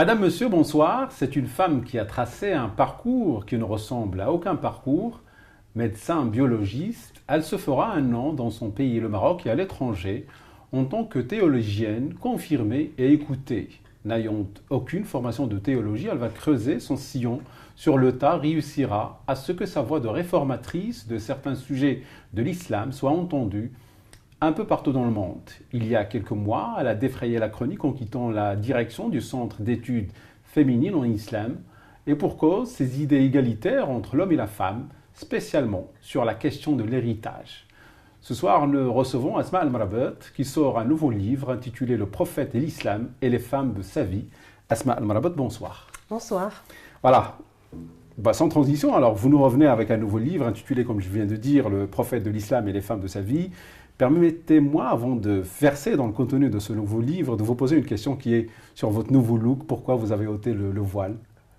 Madame, monsieur, bonsoir. C'est une femme qui a tracé un parcours qui ne ressemble à aucun parcours. Médecin biologiste, elle se fera un nom dans son pays, le Maroc, et à l'étranger, en tant que théologienne confirmée et écoutée. N'ayant aucune formation de théologie, elle va creuser son sillon sur le tas, réussira à ce que sa voix de réformatrice de certains sujets de l'islam soit entendue un peu partout dans le monde. Il y a quelques mois, elle a défrayé la chronique en quittant la direction du Centre d'études féminines en islam, et pour cause, ses idées égalitaires entre l'homme et la femme, spécialement sur la question de l'héritage. Ce soir, nous recevons Asma Al-Marabat, qui sort un nouveau livre intitulé Le prophète et l'islam et les femmes de sa vie. Asma Al-Marabat, bonsoir. Bonsoir. Voilà. Sans transition, alors vous nous revenez avec un nouveau livre intitulé, comme je viens de dire, Le prophète de l'islam et les femmes de sa vie. Permettez-moi, avant de verser dans le contenu de ce nouveau livre, de vous poser une question qui est sur votre nouveau look. Pourquoi vous avez ôté le voile?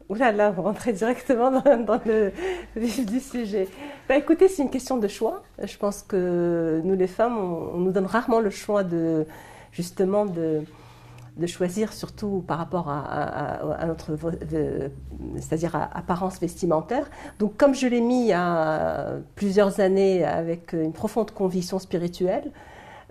Ouh là là, vous rentrez directement dans le vif du sujet. Écoutez, c'est une question de choix. Je pense que nous, les femmes, on nous donne rarement le choix justement de choisir, surtout par rapport à notre, c'est-à-dire à apparence vestimentaire. Donc, comme je l'ai mis il y a plusieurs années avec une profonde conviction spirituelle,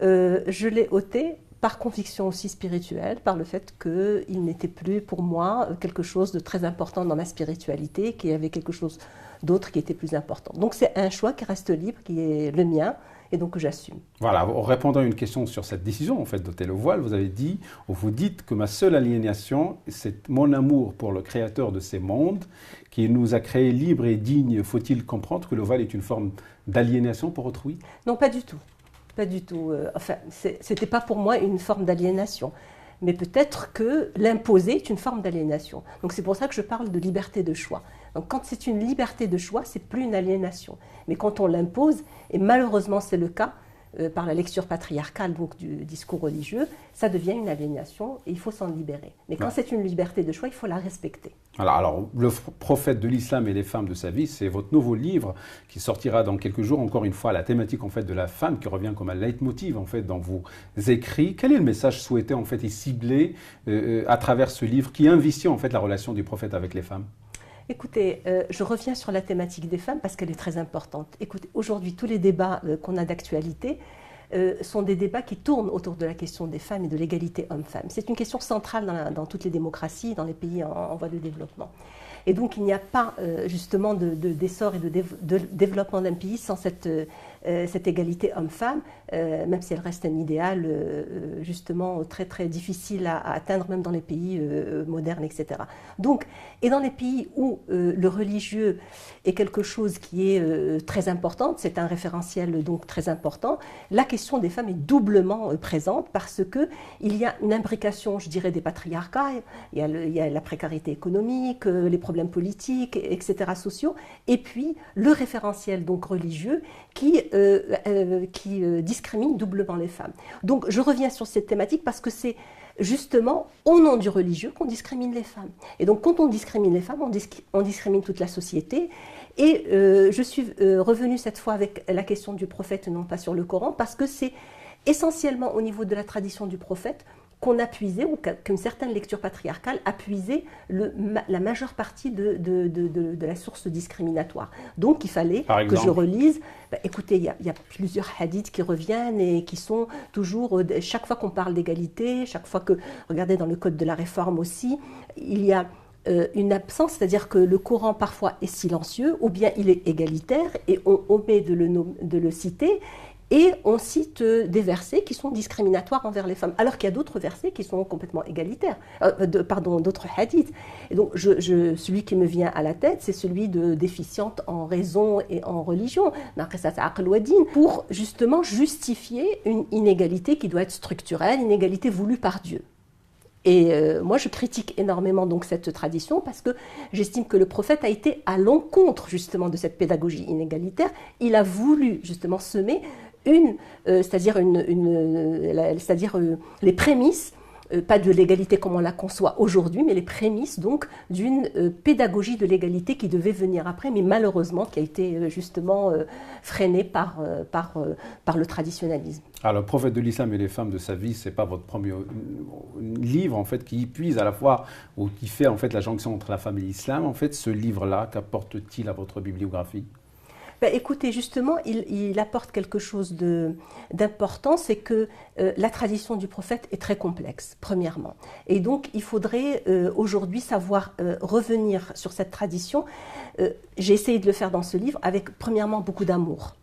je l'ai ôté par conviction aussi spirituelle, par le fait qu'il n'était plus pour moi quelque chose de très important dans ma spiritualité, qu'il y avait quelque chose d'autre qui était plus important. Donc c'est un choix qui reste libre, qui est le mien, et donc que j'assume. Voilà, en répondant à une question sur cette décision, en fait, d'ôter le voile, vous avez dit, ou vous dites que ma seule aliénation, c'est mon amour pour le créateur de ces mondes, qui nous a créés libres et dignes. Faut-il comprendre que le voile est une forme d'aliénation pour autrui? Non, pas du tout. Pas du tout. Enfin, c'était pas pour moi une forme d'aliénation. Mais peut-être que l'imposer est une forme d'aliénation. Donc c'est pour ça que je parle de liberté de choix. Donc quand c'est une liberté de choix, c'est plus une aliénation. Mais quand on l'impose, et malheureusement c'est le cas, par la lecture patriarcale donc du discours religieux, ça devient une aliénation et il faut s'en libérer. Mais quand c'est une liberté de choix, il faut la respecter. Alors, le prophète de l'islam et les femmes de sa vie, c'est votre nouveau livre qui sortira dans quelques jours. Encore une fois, la thématique en fait de la femme qui revient comme un leitmotiv en fait dans vos écrits. Quel est le message souhaité en fait et ciblé à travers ce livre qui investit en fait la relation du prophète avec les femmes? Écoutez, je reviens sur la thématique des femmes parce qu'elle est très importante. Écoutez, aujourd'hui, tous les débats qu'on a d'actualité sont des débats qui tournent autour de la question des femmes et de l'égalité homme-femme. C'est une question centrale dans toutes les démocraties, dans les pays en voie de développement. Et donc, il n'y a pas justement d'essor et de développement d'un pays sans cette égalité homme-femme, même si elle reste un idéal justement très très difficile à atteindre, même dans les pays modernes, etc. Donc, et dans les pays où le religieux est quelque chose qui est très important, c'est un référentiel donc très important, la question des femmes est doublement présente parce qu'il y a une imbrication, je dirais, des patriarcats, il y a la précarité économique, les problèmes politiques, etc., sociaux, et puis le référentiel donc religieux qui discrimine doublement les femmes. Donc je reviens sur cette thématique parce que c'est justement au nom du religieux qu'on discrimine les femmes. Et donc quand on discrimine les femmes, on discrimine toute la société. Et je suis revenue cette fois avec la question du prophète, non pas sur le Coran, parce que c'est essentiellement au niveau de la tradition du prophète qu'on a puisé, ou qu'une certaine lecture patriarcale a puisé la majeure partie de la source discriminatoire. Donc il fallait que je relise. Écoutez, il y a plusieurs hadiths qui reviennent et qui sont toujours, chaque fois qu'on parle d'égalité, chaque fois que, regardez dans le code de la réforme aussi, il y a une absence, c'est-à-dire que le Coran parfois est silencieux, ou bien il est égalitaire et on omet de le citer. Et on cite des versets qui sont discriminatoires envers les femmes, alors qu'il y a d'autres versets qui sont complètement égalitaires, d'autres hadiths. Et donc, celui qui me vient à la tête, c'est celui de déficiente en raison et en religion, pour justement justifier une inégalité qui doit être structurelle, une inégalité voulue par Dieu. Et moi, je critique énormément donc cette tradition parce que j'estime que le prophèt a été à l'encontre justement de cette pédagogie inégalitaire. Il a voulu justement semer c'est-à-dire les prémices pas de l'égalité comme on la conçoit aujourd'hui, mais les prémices donc d'une pédagogie de l'égalité qui devait venir après, mais malheureusement qui a été justement freinée par le traditionnalisme. Alors, le prophète de l'islam et les femmes de sa vie, c'est pas votre premier livre en fait qui puise à la fois ou qui fait en fait la jonction entre la femme et l'islam. En fait, ce livre-là, qu'apporte-t-il à votre bibliographie? Ben, écoutez, justement, il apporte quelque chose d'important, c'est que la tradition du prophète est très complexe, premièrement. Et donc, il faudrait aujourd'hui savoir revenir sur cette tradition. J'ai essayé de le faire dans ce livre avec, premièrement, beaucoup d'amour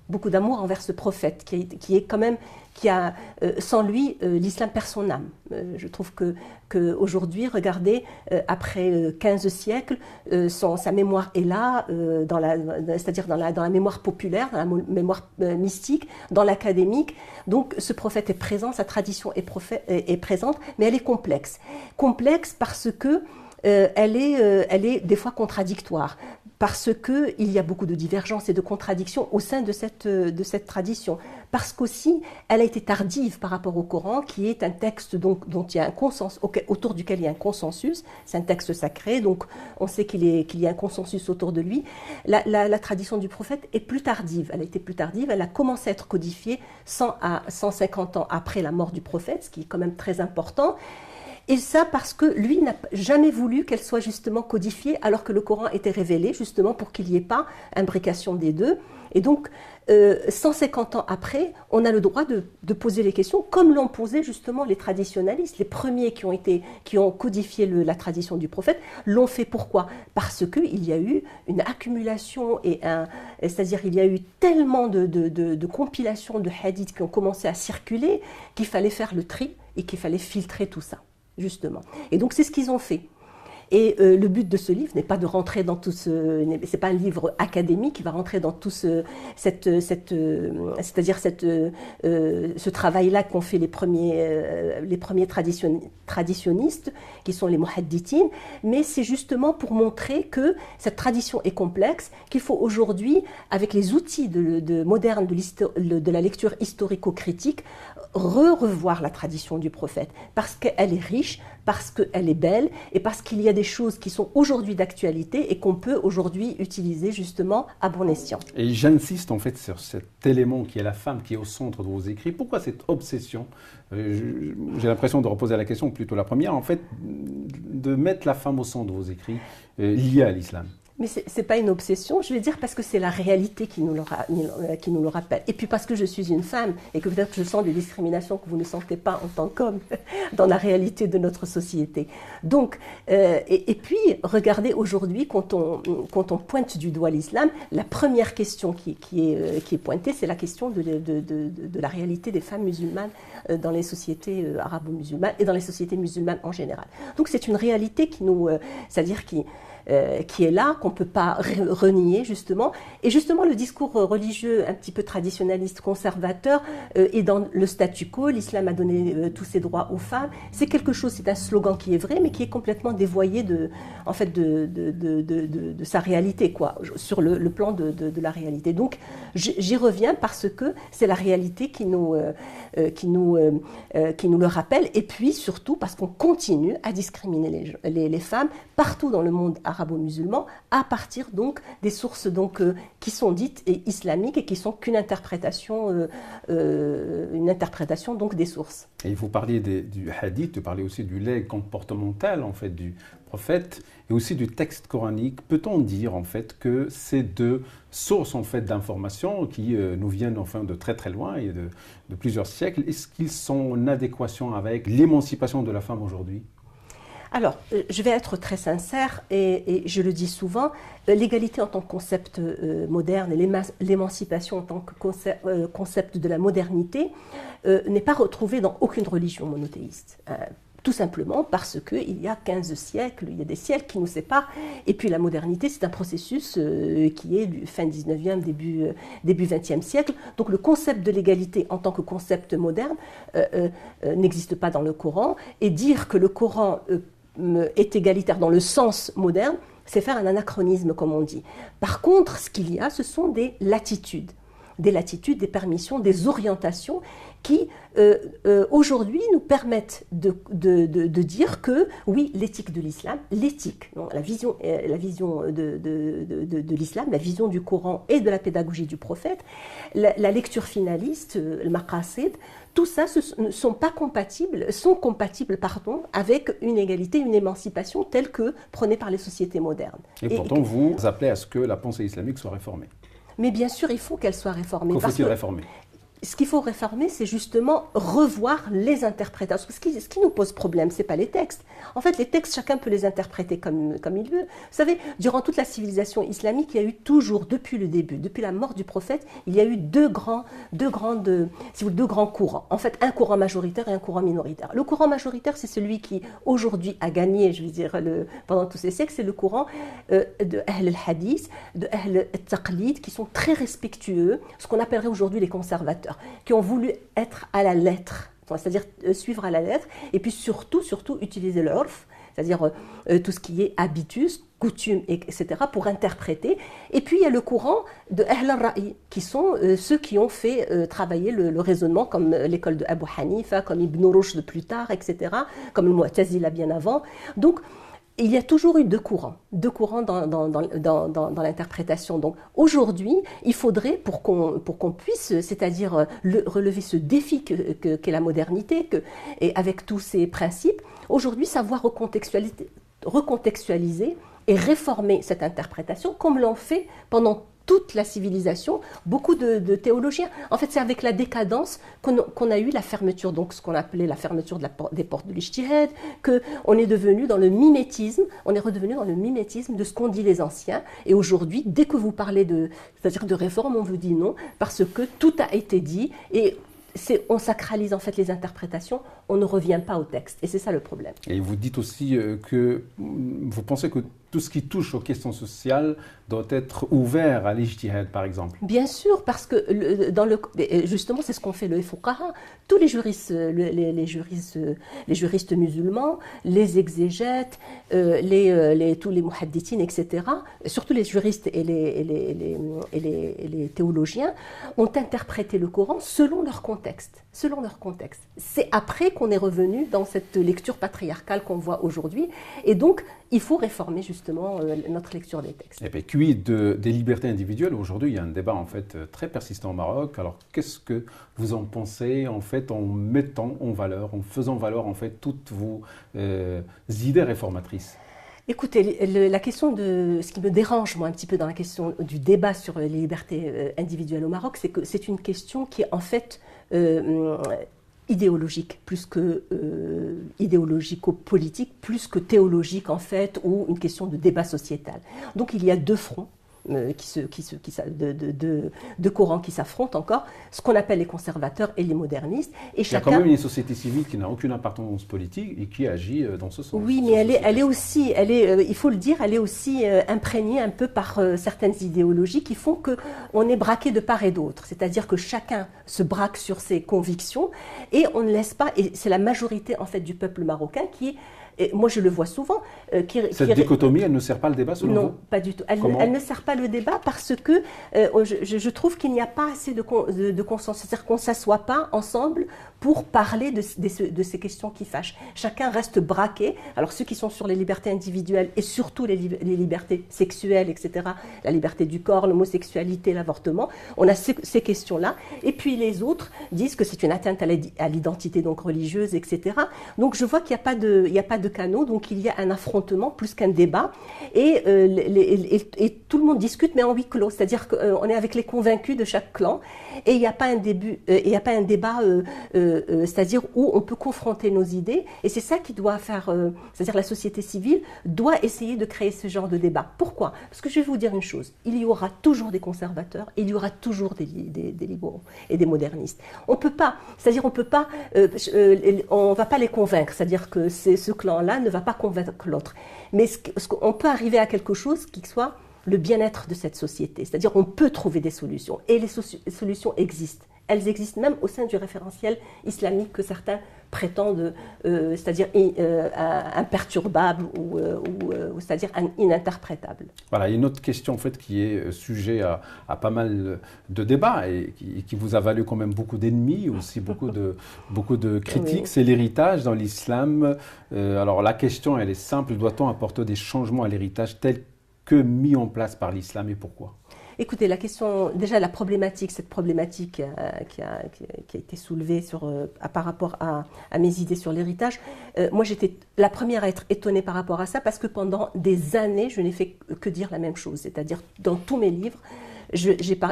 envers ce prophète qui est quand même, qui a, sans lui, l'islam perd son âme. Je trouve que aujourd'hui, regardez, après 15 siècles, sa mémoire est là, c'est-à-dire dans la mémoire populaire, dans la mémoire mystique, dans l'académique. Donc ce prophète est présent, sa tradition est présente, mais elle est complexe. Complexe parce que elle est des fois contradictoire, parce qu'il y a beaucoup de divergences et de contradictions au sein de cette tradition, parce qu'aussi elle a été tardive par rapport au Coran, qui est un texte dont il y a un consensus, autour duquel il y a un consensus, c'est un texte sacré, donc on sait qu'il y a un consensus autour de lui. La tradition du prophète est plus tardive, elle a été plus tardive, elle a commencé à être codifiée 100 à 150 ans après la mort du prophète, ce qui est quand même très important. Et ça parce que lui n'a jamais voulu qu'elle soit justement codifiée alors que le Coran était révélé justement pour qu'il n'y ait pas imbrication des deux. Et donc 150 ans après, on a le droit de poser les questions comme l'ont posé justement les traditionalistes. Les premiers qui ont codifié la tradition du prophète l'ont fait pourquoi? Parce qu'il y a eu une accumulation c'est-à-dire il y a eu tellement de compilations de hadiths qui ont commencé à circuler qu'il fallait faire le tri et qu'il fallait filtrer tout ça. Justement. Et donc c'est ce qu'ils ont fait. Et le but de ce livre n'est pas de rentrer dans tout c'est pas un livre académique qui va rentrer dans tout c'est-à-dire ce travail-là qu'ont fait les premiers traditionnistes, qui sont les muhaddithines, mais c'est justement pour montrer que cette tradition est complexe, qu'il faut aujourd'hui, avec les outils modernes de la lecture historico-critique, revoir la tradition du prophète, parce qu'elle est riche, parce qu'elle est belle, et parce qu'il y a des choses qui sont aujourd'hui d'actualité et qu'on peut aujourd'hui utiliser justement à bon escient. Et j'insiste en fait sur cet élément qui est la femme qui est au centre de vos écrits. Pourquoi cette obsession, j'ai l'impression de reposer la question, plutôt la première, en fait, de mettre la femme au centre de vos écrits liés à l'islam? Mais ce n'est pas une obsession, je vais dire parce que c'est la réalité qui nous le rappelle. Et puis parce que je suis une femme et que peut-être je sens des discriminations que vous ne sentez pas en tant qu'homme dans la réalité de notre société. Donc, et puis, regardez aujourd'hui, quand on pointe du doigt l'islam, la première question qui est pointée, c'est la question de la réalité des femmes musulmanes dans les sociétés arabo-musulmanes et dans les sociétés musulmanes en général. Donc c'est une réalité c'est-à-dire qui est là, qu'on ne peut pas renier justement. Et justement, le discours religieux un petit peu traditionnaliste, conservateur, est dans le statu quo, l'islam a donné tous ses droits aux femmes. C'est quelque chose, c'est un slogan qui est vrai, mais qui est complètement dévoyé de sa réalité, quoi, sur le plan de la réalité. Donc, j'y reviens parce que c'est la réalité qui nous le rappelle, et puis surtout parce qu'on continue à discriminer les femmes partout dans le monde arabo-musulman à partir donc des sources qui sont dites islamiques et qui sont qu'une interprétation, donc des sources. Et vous parliez du hadith, vous parlez aussi du legs comportemental en fait du prophète et aussi du texte coranique. Peut-on dire en fait que ces deux sources en fait d'informations qui nous viennent enfin de très très loin et de plusieurs siècles, est-ce qu'ils sont en adéquation avec l'émancipation de la femme aujourd'hui? Alors, je vais être très sincère et je le dis souvent, l'égalité en tant que concept moderne et l'émancipation en tant que concept de la modernité n'est pas retrouvée dans aucune religion monothéiste. Tout simplement parce qu'il y a 15 siècles, il y a des siècles qui nous séparent. Et puis la modernité, c'est un processus qui est du fin 19e, début 20e siècle. Donc le concept de l'égalité en tant que concept moderne n'existe pas dans le Coran. Et dire que le Coran est égalitaire dans le sens moderne, c'est faire un anachronisme, comme on dit. Par contre, ce qu'il y a, ce sont des latitudes. des latitudes, des permissions, des orientations qui aujourd'hui nous permettent de dire que oui, l'éthique de l'islam, la vision de l'islam, la vision du Coran et de la pédagogie du prophète, la lecture finaliste, le maqasid, tout ça sont compatibles avec une égalité, une émancipation telle que prônée par les sociétés modernes. Et pourtant, vous appelez à ce que la pensée islamique soit réformée. Mais bien sûr, il faut qu'elle soit réformée. Qu'en faut-il réformer ? Ce qu'il faut réformer, c'est justement revoir les interprétations. Ce qui nous pose problème, ce n'est pas les textes. En fait, les textes, chacun peut les interpréter comme il veut. Vous savez, durant toute la civilisation islamique, il y a eu toujours, depuis le début, depuis la mort du prophète, il y a eu deux grands courants. En fait, un courant majoritaire et un courant minoritaire. Le courant majoritaire, c'est celui qui, aujourd'hui, a gagné, je veux dire, pendant tous ces siècles, c'est le courant de Ahl al-Hadith, de Ahl al-Taqlid, qui sont très respectueux, ce qu'on appellerait aujourd'hui les conservateurs, qui ont voulu être à la lettre, c'est-à-dire suivre à la lettre, et puis surtout utiliser l'urf, c'est-à-dire tout ce qui est habitus, coutume, etc., pour interpréter. Et puis il y a le courant de Ahl al-Ra'i, qui sont ceux qui ont fait travailler le raisonnement, comme l'école de Abu Hanifa, comme Ibn Rushd plus tard, etc., comme le Mu'tazila bien avant. Donc, il y a toujours eu deux courants dans l'interprétation. Donc aujourd'hui, il faudrait, pour qu'on puisse, c'est-à-dire relever ce défi qu'est la modernité, et avec tous ces principes, aujourd'hui savoir recontextualiser et réformer cette interprétation, comme l'ont fait pendant toute la civilisation, beaucoup de théologiens. En fait, c'est avec la décadence qu'on a eu la fermeture, donc ce qu'on appelait la fermeture des portes de l'ijtihad, qu'on est devenu dans le mimétisme, on est redevenu dans le mimétisme de ce qu'ont dit les anciens. Et aujourd'hui, dès que vous parlez c'est-à-dire de réforme, on vous dit non, parce que tout a été dit et on sacralise en fait les interprétations, on ne revient pas au texte. Et c'est ça le problème. Et vous dites aussi que vous pensez que tout ce qui touche aux questions sociales doit être ouvert à l'ijtihad, par exemple. Bien sûr, parce que justement, c'est ce qu'ont fait le fuqaha. Tous les juristes, les juristes musulmans, les exégètes, tous les muhaddithines, etc., surtout les juristes et les théologiens, ont interprété le Coran selon leur contexte. C'est après qu'on est revenu dans cette lecture patriarcale qu'on voit aujourd'hui. Et donc, il faut réformer justement notre lecture des textes. Et puis, quid des libertés individuelles? Aujourd'hui, il y a un débat en fait très persistant au Maroc. Alors, qu'est-ce que vous en pensez en fait en mettant en valeur, en faisant valoir en fait toutes vos idées réformatrices? Écoutez, la question ce qui me dérange moi un petit peu dans la question du débat sur les libertés individuelles au Maroc, c'est que c'est une question qui est en fait idéologique, plus que idéologico-politique, plus que théologique en fait, ou une question de débat sociétal. Donc il y a deux fronts. De courants qui s'affrontent encore, ce qu'on appelle les conservateurs et les modernistes. Et il y a quand même une société civile qui n'a aucune appartenance politique et qui agit dans ce sens. Oui, mais elle est aussi, il faut le dire, elle est aussi imprégnée un peu par certaines idéologies qui font qu'on est braqué de part et d'autre. C'est-à-dire que chacun se braque sur ses convictions et on ne laisse pas, et c'est la majorité en fait du peuple marocain qui est. Et moi, je le vois souvent. Cette dichotomie, elle ne sert pas le débat selon vous? Non, pas du tout. Elle ne sert pas le débat parce que je trouve qu'il n'y a pas assez de consensus. C'est-à-dire qu'on ne s'assoit pas ensemble pour parler de ces questions qui fâchent. Chacun reste braqué. Alors ceux qui sont sur les libertés individuelles et surtout les libertés sexuelles, etc., la liberté du corps, l'homosexualité, l'avortement, on a ces questions-là. Et puis les autres disent que c'est une atteinte à l'identité donc religieuse, etc. Donc je vois qu'il n'y a pas de canaux, donc il y a un affrontement plus qu'un débat, et tout le monde discute, mais en huis clos, c'est-à-dire qu'on est avec les convaincus de chaque clan, et il n'y a pas un débat, c'est-à-dire où on peut confronter nos idées, et c'est ça qui doit faire, c'est-à-dire la société civile doit essayer de créer ce genre de débat. Pourquoi? Parce que je vais vous dire une chose, il y aura toujours des conservateurs, il y aura toujours des libéraux et des modernistes. On peut pas, c'est-à-dire on va pas les convaincre, c'est-à-dire que ce clan-là ne va pas convaincre l'autre. Mais on peut arriver à quelque chose qui soit le bien-être de cette société. C'est-à-dire on peut trouver des solutions. Et les solutions existent. Elles existent même au sein du référentiel islamique que certains prétendent, c'est-à-dire imperturbables ou c'est-à-dire ininterprétables. Voilà, une autre question en fait qui est sujet à pas mal de débats et qui vous a valu quand même beaucoup d'ennemis, aussi beaucoup de critiques, oui. C'est l'héritage dans l'islam. Alors la question elle est simple, doit-on apporter des changements à l'héritage tel que mis en place par l'islam et pourquoi ? Écoutez, la question, déjà la problématique, cette problématique qui a été soulevée par rapport à mes idées sur l'héritage, moi j'étais la première à être étonnée par rapport à ça parce que pendant des années, je n'ai fait que dire la même chose, c'est-à-dire dans tous mes livres,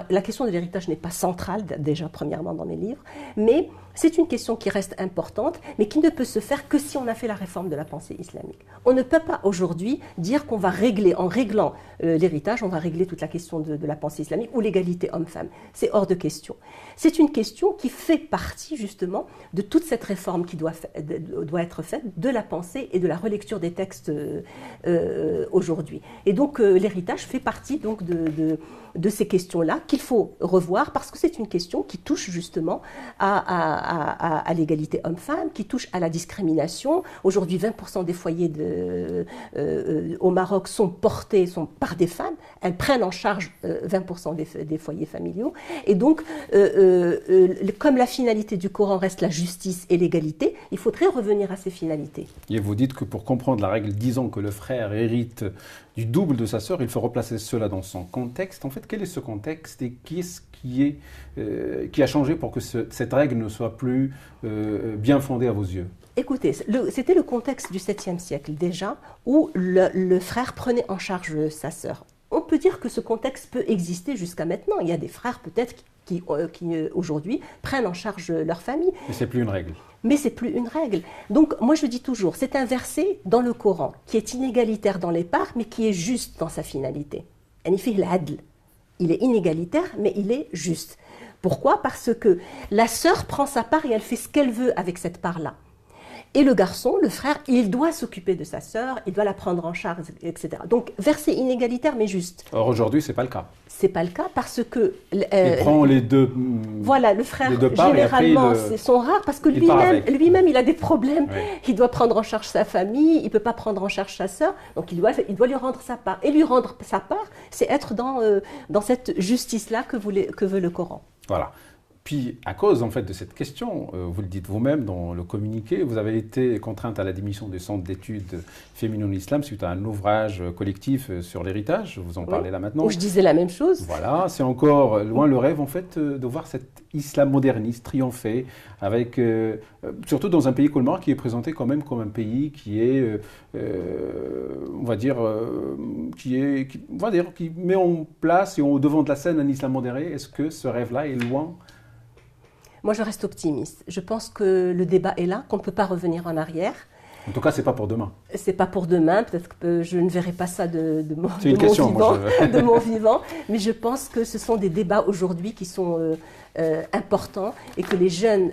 la question de l'héritage n'est pas centrale, déjà premièrement dans mes livres, mais c'est une question qui reste importante, mais qui ne peut se faire que si on a fait la réforme de la pensée islamique. On ne peut pas aujourd'hui dire qu'on va régler, en réglant l'héritage, on va régler toute la question de la pensée islamique ou l'égalité homme-femme. C'est hors de question. C'est une question qui fait partie justement de toute cette réforme qui doit être faite de la pensée et de la relecture des textes aujourd'hui. Et donc l'héritage fait partie donc de ces questions-là qu'il faut revoir parce que c'est une question qui touche justement à l'égalité homme-femme, qui touche à la discrimination. Aujourd'hui, 20% des foyers au Maroc sont par des femmes. Elles prennent en charge 20% des foyers familiaux. Et donc, comme la finalité du Coran reste la justice et l'égalité, il faudrait revenir à ces finalités. Et vous dites que pour comprendre la règle disant que le frère hérite du double de sa sœur, il faut replacer cela dans son contexte. En fait, quel est ce contexte et qu'est-ce qui a changé pour que cette règle ne soit plus bien fondée à vos yeux ? Écoutez, c'était le contexte du 7e siècle déjà, où le frère prenait en charge sa sœur. On peut dire que ce contexte peut exister jusqu'à maintenant. Il y a des frères peut-être qui aujourd'hui prennent en charge leur famille. Mais ce n'est plus une règle. Mais ce n'est plus une règle. Donc moi je dis toujours, c'est un verset dans le Coran qui est inégalitaire dans les parts, mais qui est juste dans sa finalité. Il est inégalitaire, mais il est juste. Pourquoi ? Parce que la sœur prend sa part et elle fait ce qu'elle veut avec cette part-là. Et le garçon, le frère, il doit s'occuper de sa sœur, il doit la prendre en charge, etc. Donc, verset inégalitaire, mais juste. Or, aujourd'hui, ce n'est pas le cas. Ce n'est pas le cas parce que... il prend les deux Voilà, le frère, parts, généralement, sont rares parce que lui-même, il a des problèmes. Ouais. Il doit prendre en charge sa famille, il ne peut pas prendre en charge sa sœur, donc il doit lui rendre sa part. Et lui rendre sa part, c'est être dans cette justice-là que veut le Coran. Voilà. Puis, à cause en fait de cette question, vous le dites vous-même dans le communiqué, vous avez été contrainte à la démission du Centre d'études féminines en islam suite à un ouvrage collectif sur l'héritage. Vous en parlez là maintenant. Où je disais la même chose. Voilà, c'est encore loin le rêve en fait de voir cet islam moderniste triompher, avec surtout dans un pays comme le Maroc qui est présenté quand même comme un pays qui est, qui met en place et au devant de la scène un islam modéré. Est-ce que ce rêve-là est loin ? Moi, je reste optimiste. Je pense que le débat est là, qu'on ne peut pas revenir en arrière. En tout cas, ce n'est pas pour demain. Ce n'est pas pour demain. Peut-être que je ne verrai pas ça de mon vivant. Mais je pense que ce sont des débats aujourd'hui qui sont importants et que les jeunes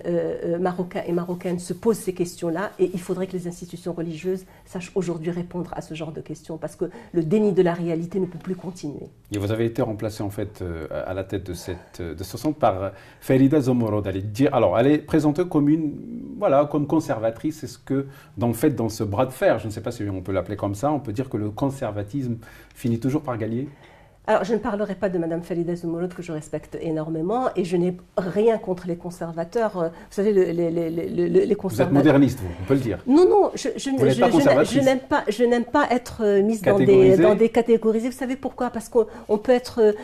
Marocains et Marocaines se posent ces questions-là. Et il faudrait que les institutions religieuses sachent aujourd'hui répondre à ce genre de questions parce que le déni de la réalité ne peut plus continuer. Et vous avez été remplacée en fait à la tête de ce centre par Farida Zomorod. Elle est présentée comme conservatrice. Est-ce que dans ce bras de fer, je ne sais pas si on peut l'appeler comme ça, on peut dire que le conservatisme finit toujours par gagner ? Alors, je ne parlerai pas de Mme Farida Zomorod, que je respecte énormément, et je n'ai rien contre les conservateurs. Vous savez, les conservateurs... Vous êtes moderniste, on peut le dire. Non, je n'aime pas être mise dans des catégories. Vous savez pourquoi ? Parce qu'on peut être...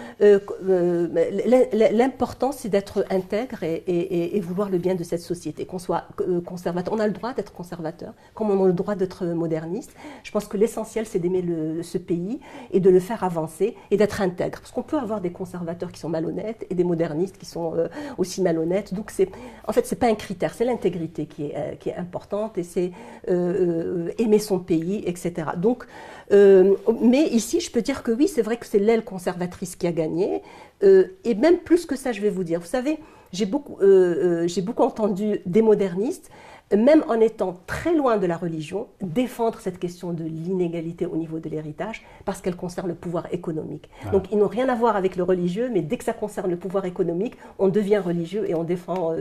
L'important, c'est d'être intègre et vouloir le bien de cette société, qu'on soit conservateur. On a le droit d'être conservateur, comme on a le droit d'être moderniste. Je pense que l'essentiel, c'est d'aimer ce pays et de le faire avancer et d'être intègre, parce qu'on peut avoir des conservateurs qui sont malhonnêtes et des modernistes qui sont aussi malhonnêtes. Donc en fait, c'est pas un critère, c'est l'intégrité qui est importante et c'est aimer son pays, etc. Donc, mais ici, je peux dire que oui, c'est vrai que c'est l'aile conservatrice qui a gagné, et même plus que ça, je vais vous dire. Vous savez, j'ai beaucoup entendu des modernistes même en étant très loin de la religion, défendre cette question de l'inégalité au niveau de l'héritage, parce qu'elle concerne le pouvoir économique. Voilà. Donc ils n'ont rien à voir avec le religieux, mais dès que ça concerne le pouvoir économique, on devient religieux et on défend,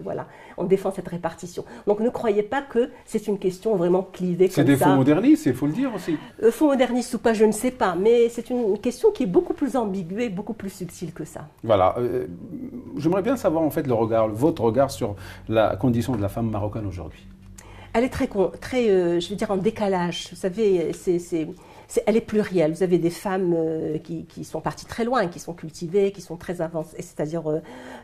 voilà, on défend cette répartition. Donc ne croyez pas que c'est une question vraiment clivée comme ça. C'est des faux modernistes, il faut le dire aussi. Faux modernistes ou pas, je ne sais pas, mais c'est une question qui est beaucoup plus ambiguë, beaucoup plus subtile que ça. Voilà. J'aimerais bien savoir en fait votre regard sur la condition de la femme marocaine aujourd'hui. Elle est très je veux dire, en décalage. Vous savez, elle est plurielle. Vous avez des femmes qui sont parties très loin, qui sont cultivées, qui sont très avancées, c'est-à-dire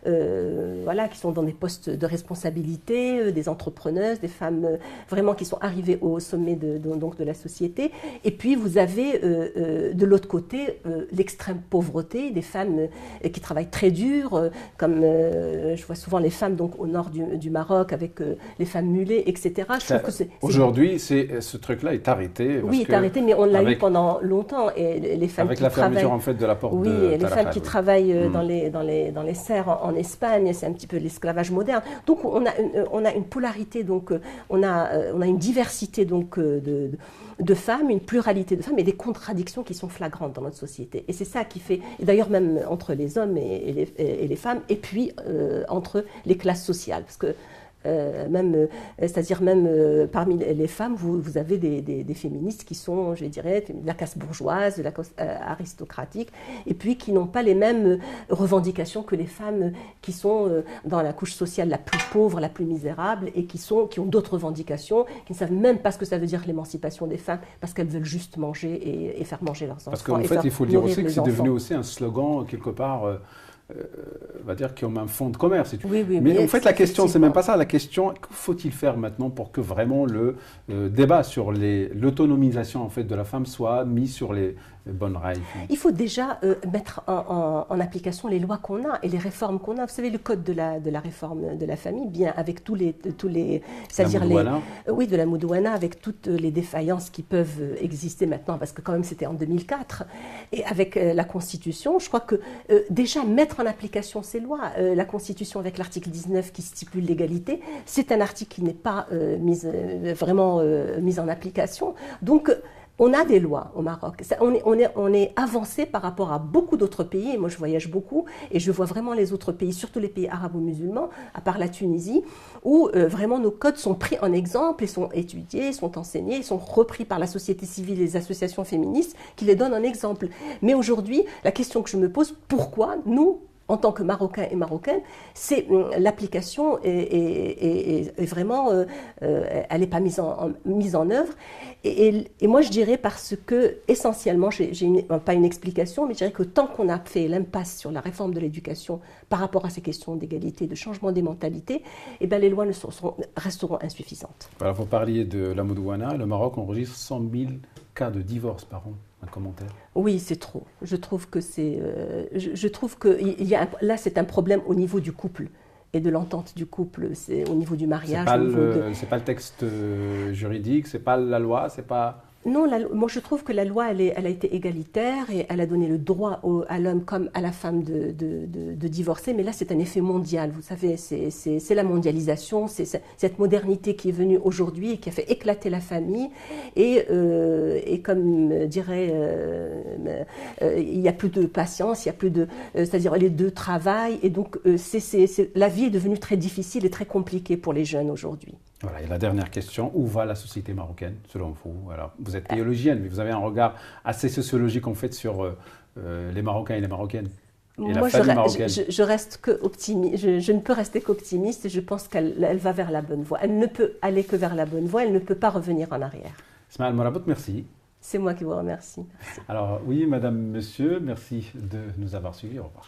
voilà, qui sont dans des postes de responsabilité, des entrepreneuses, des femmes vraiment qui sont arrivées au sommet donc de la société. Et puis vous avez de l'autre côté l'extrême pauvreté, des femmes qui travaillent très dur, comme je vois souvent les femmes donc au nord du Maroc avec les femmes mulets, etc. Aujourd'hui, ce truc-là est arrêté. Oui, est arrêté, mais on l'a eu pendant longtemps. Et les femmes avec la fermeture en fait de la porte de Talafal. Oui, les femmes qui travaillent dans les serres en Espagne, c'est un petit peu l'esclavage moderne. Donc on a une polarité, donc on a une diversité donc de femmes, une pluralité de femmes et des contradictions qui sont flagrantes dans notre société. Et c'est ça qui fait, et d'ailleurs même entre les hommes et les femmes, et puis entre les classes sociales, parce que c'est-à-dire même parmi les femmes, vous avez des féministes qui sont, je dirais, de la classe bourgeoise, de la classe aristocratique, et puis qui n'ont pas les mêmes revendications que les femmes qui sont dans la couche sociale la plus pauvre, la plus misérable, et qui ont d'autres revendications, qui ne savent même pas ce que ça veut dire l'émancipation des femmes, parce qu'elles veulent juste manger et faire manger leurs enfants. Parce qu'en fait, il faut le dire aussi que c'est devenu aussi un slogan, quelque part... on va dire qui ont un fond de commerce. Oui, mais en fait, la question, c'est même pas ça. La question, que faut-il faire maintenant pour que vraiment le débat sur l'autonomisation en fait de la femme soit mis sur les bonnes rails? Il faut déjà mettre en application les lois qu'on a et les réformes qu'on a. Vous savez, le code de la réforme de la famille, bien avec tous les c'est-à-dire de la Moudouana, avec toutes les défaillances qui peuvent exister maintenant, parce que quand même c'était en 2004, et avec la Constitution, je crois que déjà mettre en application ces lois, la Constitution avec l'article 19 qui stipule l'égalité, c'est un article qui n'est pas vraiment mis en application. Donc on a des lois au Maroc. On est avancé par rapport à beaucoup d'autres pays. Et moi, je voyage beaucoup et je vois vraiment les autres pays, surtout les pays arabo-musulmans, à part la Tunisie, où vraiment nos codes sont pris en exemple et sont étudiés, sont enseignés, sont repris par la société civile et les associations féministes qui les donnent en exemple. Mais aujourd'hui, la question que je me pose, pourquoi nous, en tant que Marocains et Marocaines, c'est l'application est vraiment, elle n'est pas mise en œuvre. Et moi, je dirais parce que, essentiellement, pas une explication, mais je dirais que tant qu'on a fait l'impasse sur la réforme de l'éducation par rapport à ces questions d'égalité, de changement des mentalités, eh bien, les lois resteront insuffisantes. Alors, vous parliez de la Moudouana. Le Maroc enregistre 100 000 cas de divorce par an. Un commentaire? Oui, c'est trop. Je trouve que là, c'est un problème au niveau du couple et de l'entente du couple. C'est au niveau du mariage. C'est pas le texte juridique, c'est pas la loi, c'est pas... Non, moi je trouve que la loi, elle a été égalitaire et elle a donné le droit à l'homme comme à la femme de divorcer. Mais là, c'est un effet mondial. Vous savez, c'est la mondialisation, c'est cette modernité qui est venue aujourd'hui et qui a fait éclater la famille. Et comme dirait, il n'y a plus de patience, il y a plus de... c'est-à-dire les deux travaillent. Et donc, la vie est devenue très difficile et très compliquée pour les jeunes aujourd'hui. Voilà, et la dernière question, où va la société marocaine, selon vous? Alors, vous êtes théologienne, mais vous avez un regard assez sociologique, en fait, sur les Marocains et les Marocaines. Et moi, je reste que optimiste. Je ne peux rester qu'optimiste et je pense qu'elle va vers la bonne voie. Elle ne peut aller que vers la bonne voie, elle ne peut pas revenir en arrière. Smaïl Morabout, merci. C'est moi qui vous remercie. Merci. Alors, oui, madame, monsieur, merci de nous avoir suivis. Au revoir.